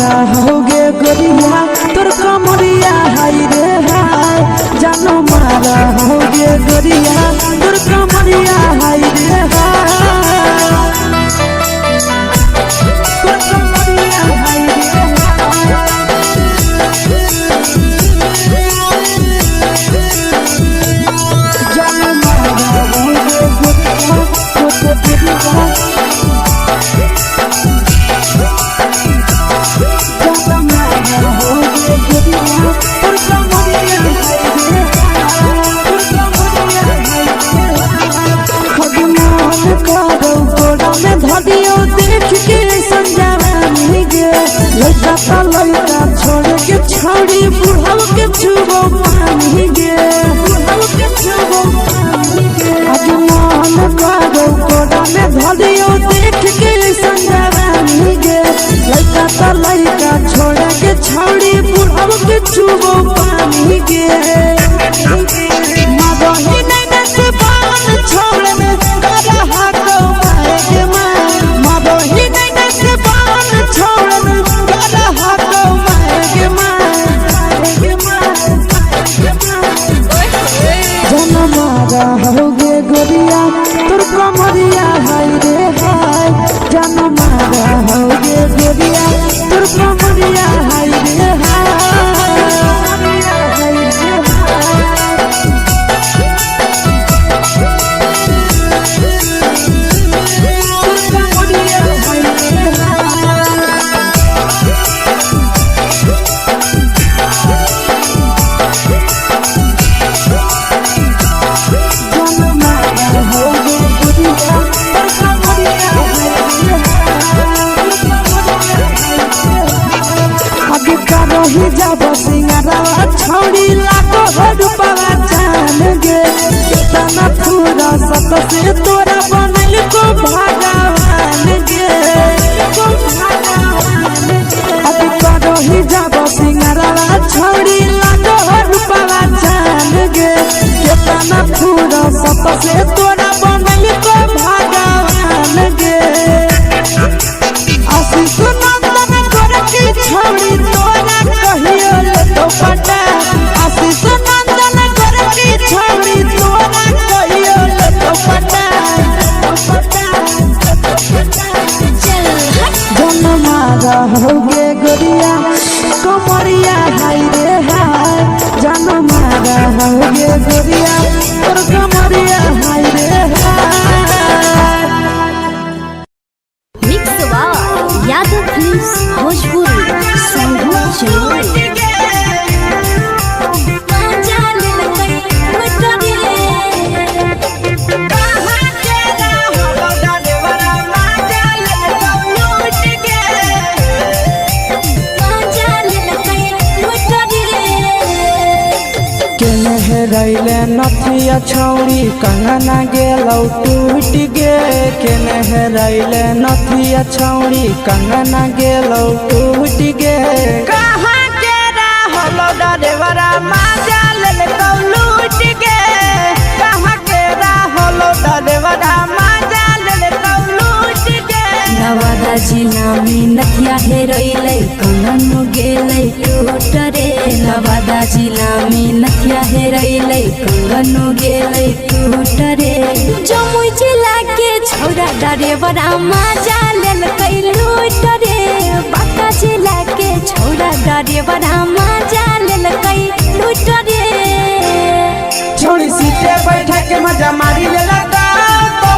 मारा होगे गोरिया तोर कमरिया हाय रे हाय जानो मारा होगे गोरिया तोर कमरिया हाय रे हाय तोर कमरिया हाय रे जानो मारा होगे गोरिया तोर कमरिया लड़का छोड़ के छौड़ी बुढ़ाव के छुबो पानी गे बुढ़ाव के छुबो पानी गे आज मन करो कोड़ा में धरियो देख के संजवानी गे लड़का छोड़ के छौड़ी बुढ़ाव के छुबो पानी गे मदही नहीं से बान छोड़ में करा हाथो मारे के मां मदही नहीं से बान छोड़ में करा हाथो मारे के मां जनमारा होगे गोरिया तोर कमरिया हाय रे हाय जनमारा होगे गोरिया तोर कमरिया हाय रे हाय जब सिंगारा छौड़ी लाखो रुपवा जान गे कितना पूरा सत से तोरा बनल को भगवान गे अभी करही जब सिंगारा छौड़ी लाखो रुपवा जान गे कितना पूरा सत से तोरा बनल को भगवान गे आशीष नंदन करके छौड़ी तोरा कहियो तो पटा आशीष नंदन करके छौड़ी तोरा कहियो तो पटा जनमारा होगे गोरिया कमरिया हाय रे हाय जनमारा होगे गोरिया तोर कमरिया हाय रे हाय मिक्स यादव फिल्म्स भोजपुरी संगीत चैनल रैले नथिया छौड़ी कंगना गेलौ टूट गे केने रैले नथिया छौड़ी कंगना गेलौ टूट गे कहाँ के रहलो डरेवरा माजा लेलकौ लूट गे कहाँ के रहलो डरेवरा माजा लेलकौ लूट गे नवादा जिला में नथिया हेरैलै कंगन गेलै टूट रे नवादा जिला में नथिया हेरैलै कंगन गेलै टूट रे जमुई जिला के छौड़ा डरेवरा माजा लेलकै लूट रे बांका जिला के छौड़ा डरेवरा माजा लेलकै लूट रे छोड़ी सीटे बैठा के मजा मारी लेलकौ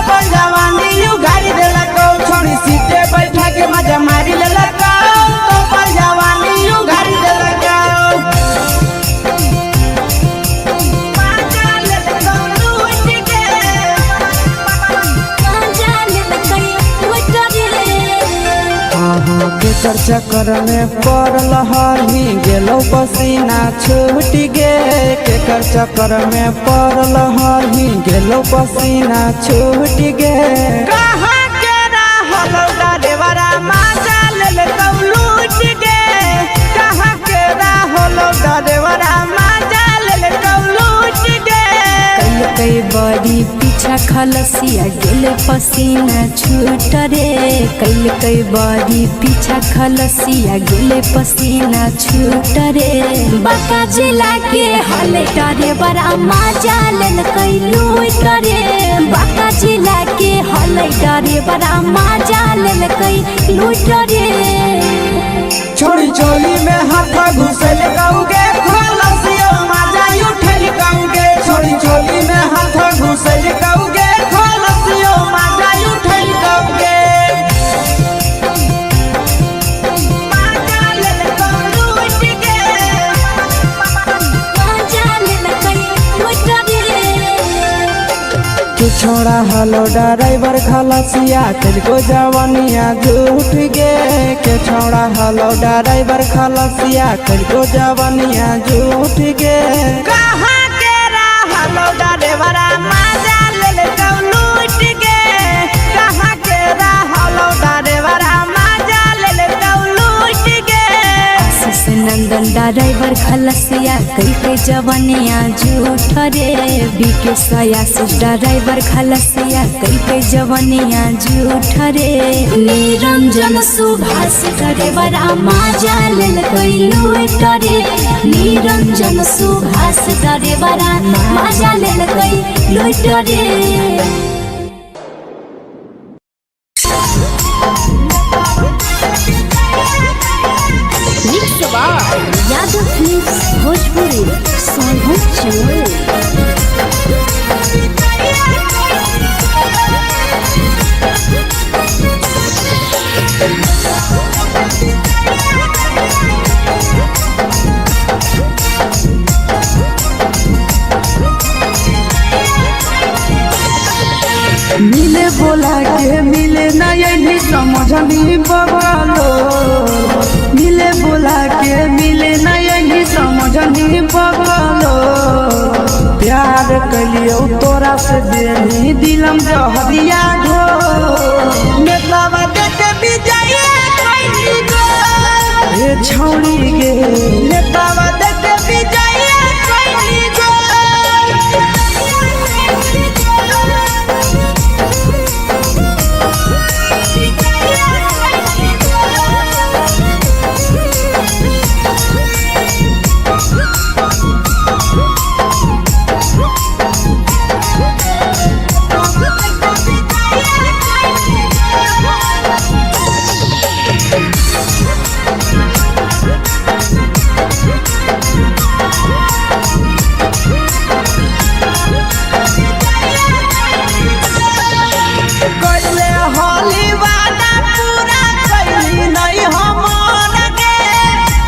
तो जवानी उघारी देलकौ छोड़ी सीटे बैठा के मजा मारी लेलकौ तो जवानी उघारी देलकौ केकर चक्कर में पड़ल हरही गेलौ पसीना छूट गे केकर चक्कर में पड़ल हरही गेलौ पसीना छूट गे कहाँ के रहलो डरेवरा माजा लेलकौ लूट गे कहाँ के रहलो डरेवरा माजा लेलकौ लूट गे कई बड़ी पीछा खलसिया गेले पसीना छूट रे कैल कई बारी पीछा खलसिया गेले पसीना छूट रे बाका जिला के हले डरे बड़ा मजा लेल कई लूट रे बाका जिला के हले डरे बड़ा मजा लेल कई लूट रे छोड़ी चोली में हाथ घुसल कौगे खलसिया मजा उठल कौगे छोड़ी चोली में हाथ घुसल कौगे खलसिया मजा उठल कौगे छोड़ा हलो ड्राइवर खलसिया तुझको जवानिया झूठ गे के छोड़ा हलो ड्राइवर खलसिया तुझको जवानिया झूठ गे कहाँ के हलो ड्राइवर मजा ले लूट गे कहाँ के हलो ड्राइवर मजा ले लूट गे नंदन ड्राइवर खलसिया कई के जवानिया झूठ रे बीके सयासी ड्राइवर खलसिया कई के जवानिया झूठ रे निरंजन सुभाष ड्राइवर मजा लेल कई लूट रे निरंजन सुभाष ड्राइवर मजा लेल कई लूट रे यादव फिल्म्स भोजपुरी मिले बोला के मिले ना यही समझनी बगलो मिले बोला के मिले ना यही समझनी बगलो प्यार कलियो तोरा से देनी दिलम जहरिया घो नेतावा देखे विजय कैली गो ए छौड़ी गे नेतावा देखे विजय कैली गो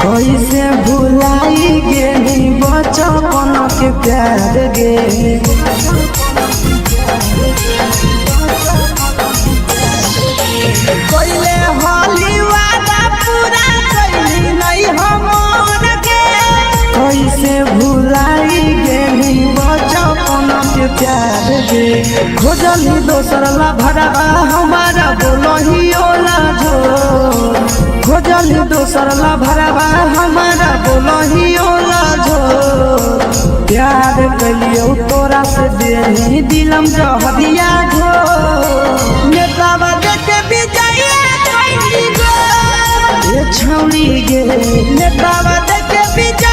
कैसे भुलाई गेली बचपन के प्यार गे कैले होली वादा पूरा कैली नहीं हमर के कैसे भुलाई गेली बचपन के प्यार गे खोजली दोसर ला भरवा हमारा बोलही ओला झो खोजली दोसर ला भरवा हमारा बोलही ओला झो प्यार कलियो तोरा से देनी दिलम जहरिया झो नेतावा देखे विजय कैली गो ए छौड़ी गे नेतावा देखे विजय